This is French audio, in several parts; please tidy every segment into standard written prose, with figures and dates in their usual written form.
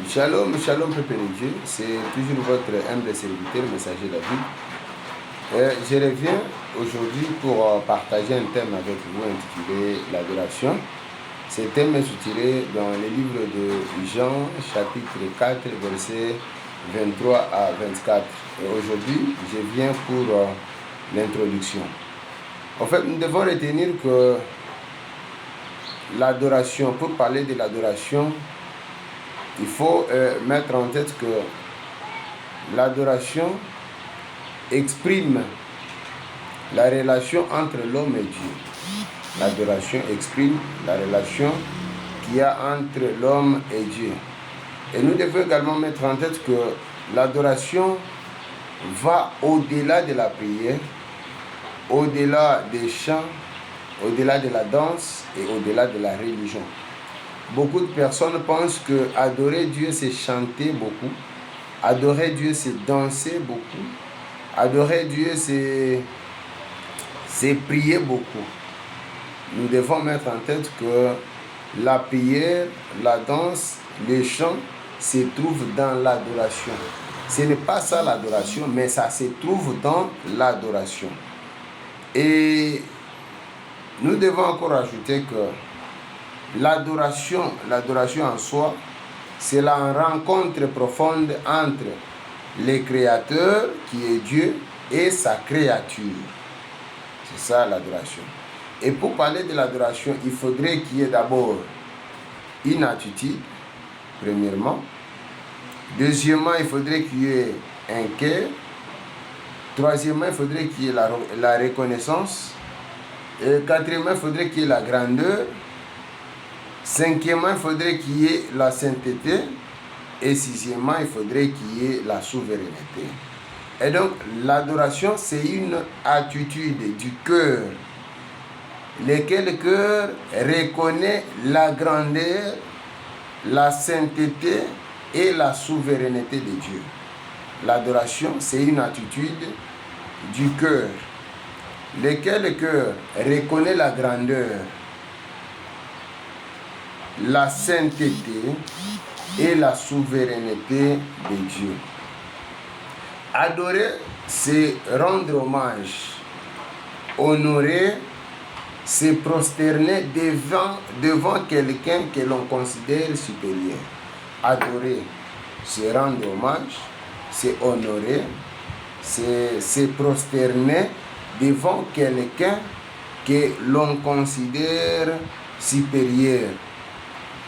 Shalom, shalom peuple de Dieu, c'est toujours votre humble serviteur, le messager David. Je reviens aujourd'hui pour partager un thème avec vous intitulé l'adoration. Ce thème est tiré dans le livre de Jean, chapitre 4, versets 23 à 24. Et aujourd'hui, je viens pour l'introduction. En fait, nous devons retenir que l'adoration, pour parler de l'adoration, il faut mettre en tête que l'adoration exprime la relation entre l'homme et Dieu. L'adoration exprime la relation qu'il y a entre l'homme et Dieu. Et nous devons également mettre en tête que l'adoration va au-delà de la prière, au-delà des chants, au-delà de la danse et au-delà de la religion. Beaucoup de personnes pensent que adorer Dieu, c'est chanter beaucoup. Adorer Dieu, c'est danser beaucoup. Adorer Dieu, c'est prier beaucoup. Nous devons mettre en tête que la prière, la danse, les chants se trouvent dans l'adoration. Ce n'est pas ça l'adoration, mais ça se trouve dans l'adoration. Et nous devons encore ajouter que l'adoration en soi, c'est la rencontre profonde entre le Créateur, qui est Dieu, et sa créature. C'est ça l'adoration. Et pour parler de l'adoration, il faudrait qu'il y ait d'abord une attitude, premièrement. Deuxièmement, il faudrait qu'il y ait un cœur. Troisièmement, il faudrait qu'il y ait la reconnaissance. Et quatrièmement, il faudrait qu'il y ait la grandeur. Cinquièmement, il faudrait qu'il y ait la sainteté. Et sixièmement, il faudrait qu'il y ait la souveraineté. Et donc, l'adoration, c'est une attitude du cœur, lequel le cœur reconnaît la grandeur, la sainteté et la souveraineté de Dieu. L'adoration, c'est une attitude du cœur, lequel le cœur reconnaît la grandeur, la sainteté et la souveraineté de Dieu. Adorer, c'est rendre hommage. Honorer, c'est prosterner devant quelqu'un que l'on considère supérieur. Adorer, c'est rendre hommage, c'est honorer, c'est prosterner devant quelqu'un que l'on considère supérieur.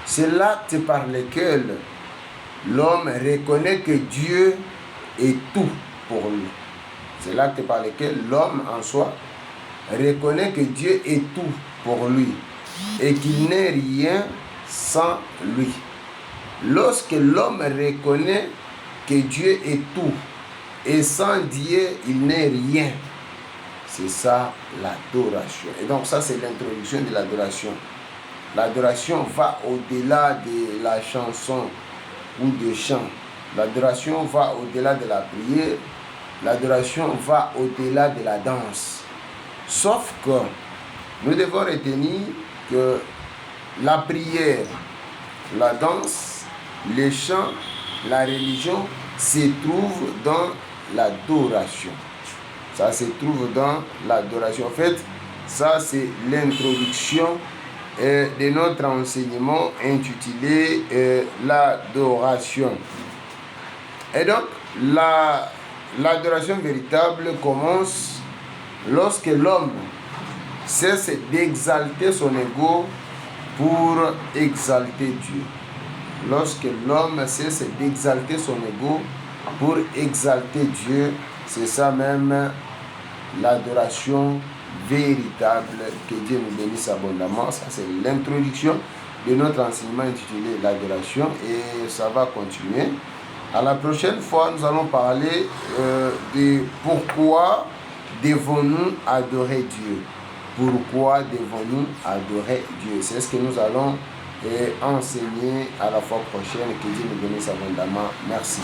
C'est l'acte par lequel l'homme reconnaît que Dieu est tout pour lui. C'est l'acte par lequel l'homme en soi reconnaît que Dieu est tout pour lui et qu'il n'est rien sans lui. Lorsque l'homme reconnaît que Dieu est tout et sans Dieu il n'est rien, c'est ça l'adoration. Et donc ça, c'est l'introduction de l'adoration. L'adoration va au-delà de la chanson ou des chants. L'adoration va au-delà de la prière. L'adoration va au-delà de la danse. Sauf que nous devons retenir que la prière, la danse, les chants, la religion se trouvent dans l'adoration. Ça se trouve dans l'adoration. En fait, ça c'est l'introduction de notre enseignement intitulé l'adoration. Et donc, l'adoration véritable commence lorsque l'homme cesse d'exalter son ego pour exalter Dieu. Lorsque l'homme cesse d'exalter son ego pour exalter Dieu, c'est ça même l'adoration véritable. Que Dieu nous bénisse abondamment. Ça, c'est l'introduction de notre enseignement intitulé l'adoration et ça va continuer. À la prochaine fois, nous allons parler de pourquoi devons-nous adorer Dieu. Pourquoi devons-nous adorer Dieu? C'est ce que nous allons enseigner à la fois prochaine. Que Dieu nous bénisse abondamment. Merci.